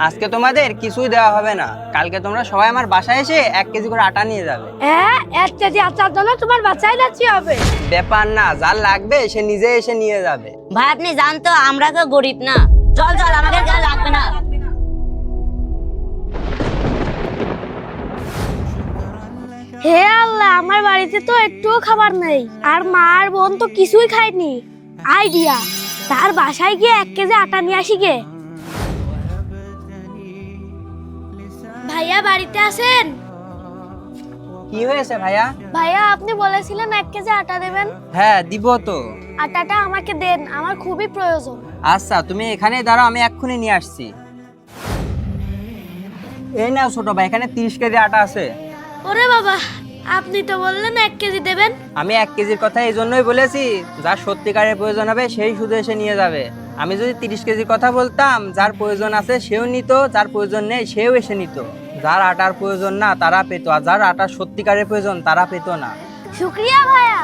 আজকে তোমাদের কিছুই দেওয়া হবে না, কালকে তোমরা সবাই আমার বাসায় এসে 1 কেজি করে আটা নিয়ে যাবে। হ্যাঁ, 1 কেজি আচার জন্য তোমার বাচ্চাই যাচ্ছি হবে। ব্যাপার না, যার লাগবে সে নিজে এসে নিয়ে যাবে। ভাই আপনি জানতো আমরা কেউ গরিব না। চল চল, আমাদের গায়ে লাগবে না। হে আল্লাহ, আমার বাড়িতে তো একটুও খাবার নেই, আর মা আর বোন তো কিছুই খায়নি। আইডিয়া, তার বাসায় গিয়ে 1 কেজি আটা নিয়ে আসি গে। ভাইয়া বাড়িতে আছেন? কি হয়েছে ভাইয়া? ভাইয়া আপনি বলেছিলেন 1 কেজি আটা দেবেন। হ্যাঁ দিব তো। আটাটা আমাকে দেন, আমার খুবই প্রয়োজন। আচ্ছা তুমি এখানেই দাঁড়াও, আমি এক্ষুনি নিয়ে আসছি। এই নাও ছোট ভাই, এখানে 30 কেজি আটা আছে। ওরে বাবা, আপনি তো বললেন 1 কেজি দেবেন। আমি 1 কেজির কথা এই জন্যই বলেছি, যার সত্যিকারের প্রয়োজন হবে সেই শুধু এসে নিয়ে যাবে। আমি যদি 30 কেজির কথা বলতাম, যার প্রয়োজন আছে সেও নিত, যার প্রয়োজন নেই সেও এসে নিত। যার আটার প্রয়োজন না তারা পেত, আর যার আটার সত্যিকারের প্রয়োজন তারা পেত না। শুক্রিয়া ভাইয়া।